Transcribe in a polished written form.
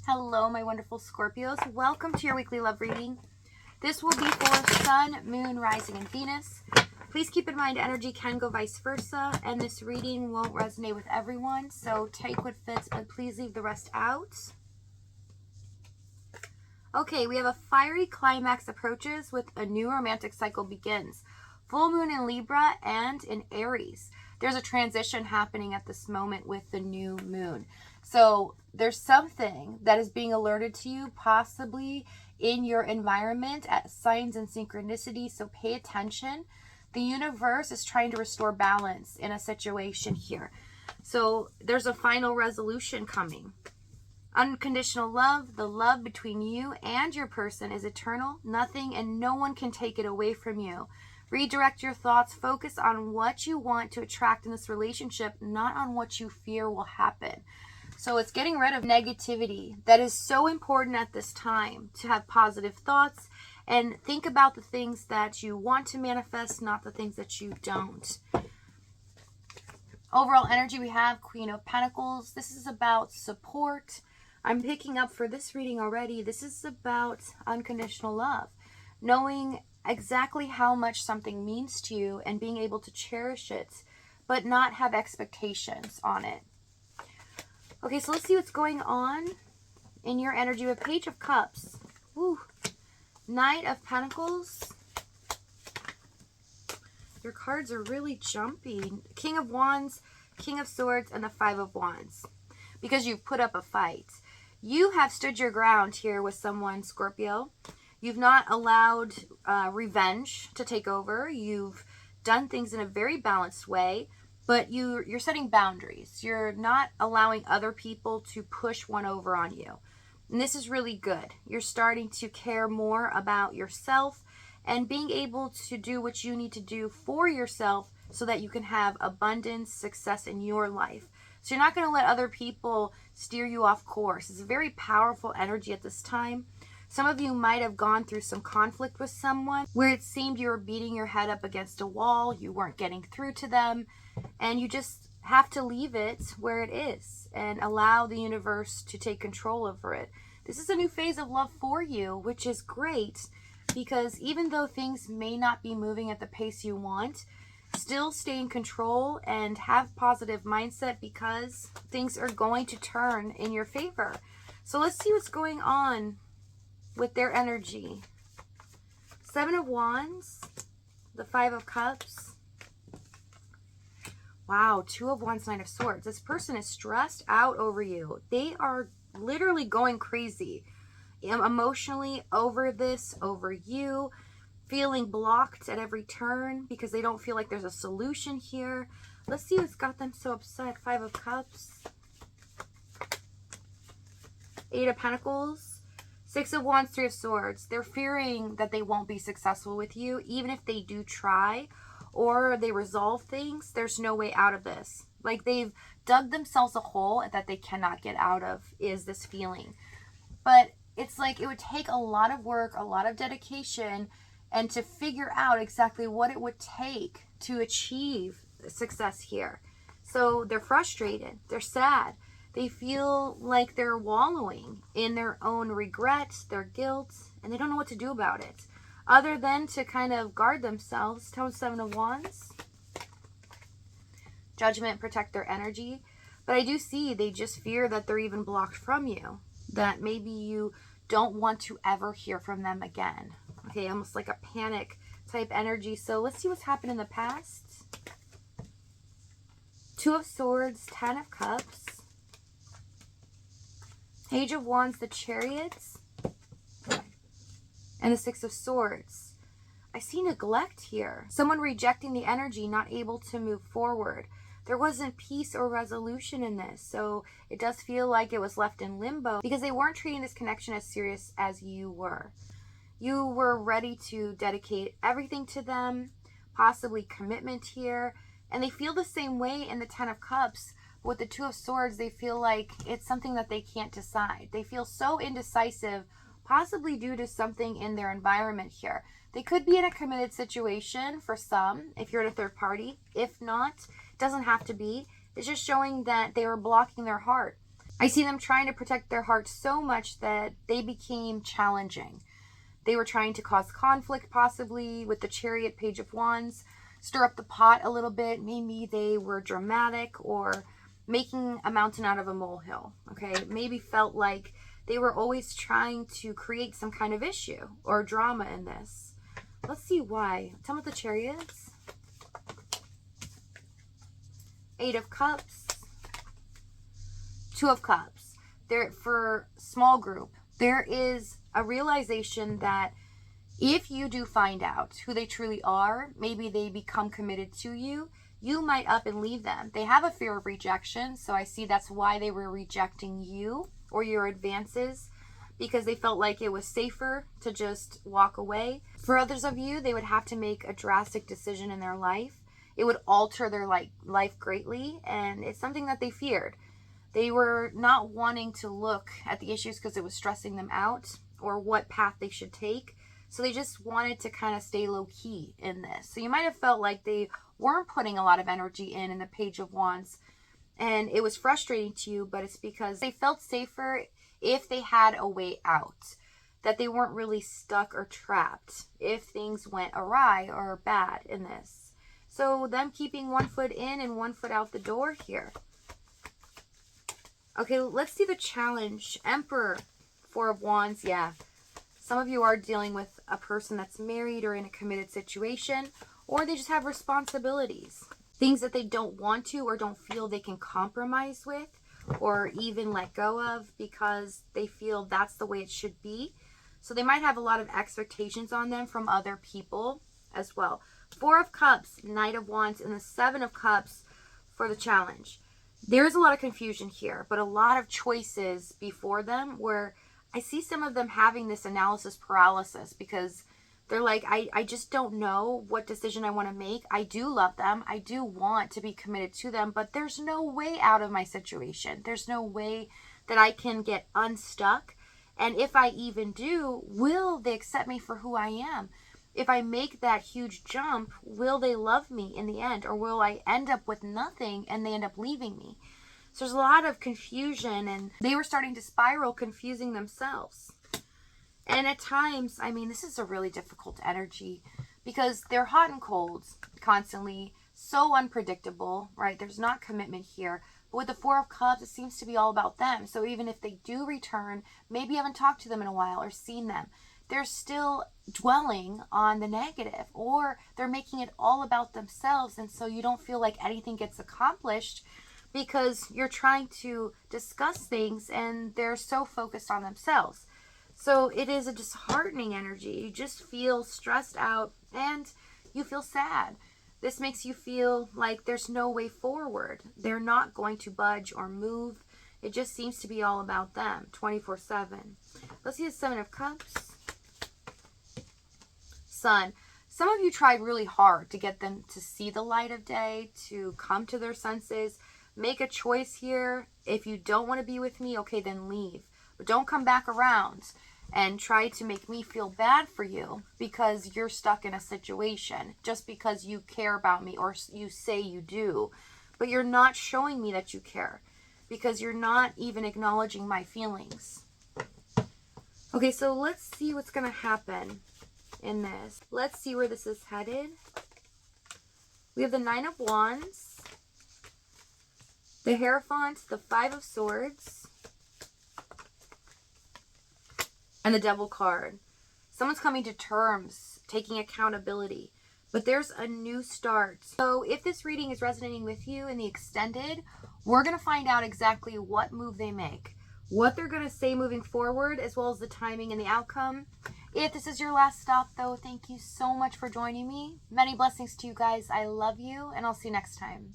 Hello, my wonderful Scorpios. Welcome to your weekly love reading. This will be for Sun, Moon, Rising, and Venus. Please keep in mind energy can go vice versa, and this reading won't resonate with everyone, so take what fits, but please leave the rest out. Okay, we have a fiery climax approaches with a new romantic cycle begins. Full moon in Libra and in Aries. There's a transition happening at this moment with the new moon. So there's something that is being alerted to you, possibly in your environment at signs and synchronicity. So pay attention. The universe is trying to restore balance in a situation here. So there's a final resolution coming. Unconditional love, the love between you and your person is eternal. Nothing and no one can take it away from you. Redirect your thoughts. Focus on what you want to attract in this relationship, not on what you fear will happen. So it's getting rid of negativity. That is so important at this time, to have positive thoughts and think about the things that you want to manifest, not the things that you don't. Overall energy, we have Queen of Pentacles. This is about support. I'm picking up for this reading already. This is about unconditional love. Knowing exactly how much something means to you and being able to cherish it, but not have expectations on it. Okay, so let's see what's going on in your energy with Page of Cups. Woo. Knight of Pentacles. Your cards are really jumpy. King of Wands, King of Swords, and the Five of Wands. Because you've put up a fight. You have stood your ground here with someone, Scorpio. You've not allowed revenge to take over. You've done things in a very balanced way. But you're setting boundaries. You're not allowing other people to push one over on you. And this is really good. You're starting to care more about yourself and being able to do what you need to do for yourself so that you can have abundance, success in your life. So you're not going to let other people steer you off course. It's a very powerful energy at this time. Some of you might have gone through some conflict with someone where it seemed you were beating your head up against a wall. You weren't getting through to them. And you just have to leave it where it is and allow the universe to take control over it. This is a new phase of love for you, which is great because even though things may not be moving at the pace you want, still stay in control and have positive mindset because things are going to turn in your favor. So let's see what's going on with their energy. Seven of Wands, the Five of Cups. Wow, Two of Wands, Nine of Swords. This person is stressed out over you. They are literally going crazy. Emotionally over this, over you. Feeling blocked at every turn because they don't feel like there's a solution here. Let's see what's got them so upset. Five of Cups. Eight of Pentacles. Six of Wands, Three of Swords. They're fearing that they won't be successful with you. Even if they do try or they resolve things, there's no way out of this. Like they've dug themselves a hole that they cannot get out of is this feeling. But it's like it would take a lot of work, a lot of dedication, and to figure out exactly what it would take to achieve success here. So they're frustrated. They're sad. They feel like they're wallowing in their own regret, their guilt, and they don't know what to do about it. Other than to kind of guard themselves. Seven of Wands. Judgment, protect their energy. But I do see they just fear that they're even blocked from you. That maybe you don't want to ever hear from them again. Okay, almost like a panic type energy. So let's see what's happened in the past. Two of Swords, Ten of Cups. Page of Wands, the Chariots. And the Six of Swords. I see neglect here. Someone rejecting the energy, not able to move forward. There wasn't peace or resolution in this. So it does feel like it was left in limbo because they weren't treating this connection as serious as you were. You were ready to dedicate everything to them, possibly commitment here. And they feel the same way in the Ten of Cups. With the Two of Swords, they feel like it's something that they can't decide. They feel so indecisive, possibly due to something in their environment here. They could be in a committed situation for some, if you're at a third party. If not, it doesn't have to be. It's just showing that they were blocking their heart. I see them trying to protect their heart so much that they became challenging. They were trying to cause conflict, possibly with the Chariot, Page of Wands, stir up the pot a little bit. Maybe they were dramatic or making a mountain out of a molehill, okay? Maybe felt like they were always trying to create some kind of issue or drama in this. Let's see why. Tell me what the Chariots. 8 of Cups. 2 of Cups. There, for small group, there is a realization that if you do find out who they truly are, maybe they become committed to you, you might up and leave them. They have a fear of rejection, so I see that's why they were rejecting you or your advances, because they felt like it was safer to just walk away. For others of you, they would have to make a drastic decision in their life. It would alter their life greatly, and it's something that they feared. They were not wanting to look at the issues because it was stressing them out or what path they should take. So they just wanted to kind of stay low key in this. So you might have felt like they weren't putting a lot of energy in the Page of Wands, and it was frustrating to you, but it's because they felt safer if they had a way out, that they weren't really stuck or trapped if things went awry or bad in this. So them keeping one foot in and one foot out the door here. Okay, let's see the challenge. Emperor, 4 of Wands. Yeah, some of you are dealing with a person that's married or in a committed situation, or they just have responsibilities. Things that they don't want to or don't feel they can compromise with or even let go of because they feel that's the way it should be. So they might have a lot of expectations on them from other people as well. 4 of Cups, Knight of Wands, and the 7 of Cups for the challenge. There is a lot of confusion here, but a lot of choices before them where I see some of them having this analysis paralysis because they're like, I just don't know what decision I want to make. I do love them. I do want to be committed to them, but there's no way out of my situation. There's no way that I can get unstuck. And if I even do, will they accept me for who I am? If I make that huge jump, will they love me in the end? Or will I end up with nothing and they end up leaving me? So there's a lot of confusion, and they were starting to spiral, confusing themselves. And at times, I mean, this is a really difficult energy because they're hot and cold constantly, so unpredictable, right? There's not commitment here. But with the 4 of Cups, it seems to be all about them. So even if they do return, maybe you haven't talked to them in a while or seen them, they're still dwelling on the negative, or they're making it all about themselves. And so you don't feel like anything gets accomplished because you're trying to discuss things and they're so focused on themselves. So it is a disheartening energy. You just feel stressed out and you feel sad. This makes you feel like there's no way forward. They're not going to budge or move. It just seems to be all about them 24/7. Let's see the 7 of Cups. Sun. Some of you tried really hard to get them to see the light of day, to come to their senses. Make a choice here. If you don't want to be with me, okay, then leave. But don't come back around and try to make me feel bad for you because you're stuck in a situation just because you care about me or you say you do. But you're not showing me that you care because you're not even acknowledging my feelings. Okay, so let's see what's going to happen in this. Let's see where this is headed. We have the 9 of Wands, the Hierophant, the 5 of Swords, and the Devil card. Someone's coming to terms, taking accountability, but there's a new start. So if this reading is resonating with you in the extended, we're going to find out exactly what move they make, what they're going to say moving forward, as well as the timing and the outcome. If this is your last stop, though, thank you so much for joining me. Many blessings to you guys. I love you, and I'll see you next time.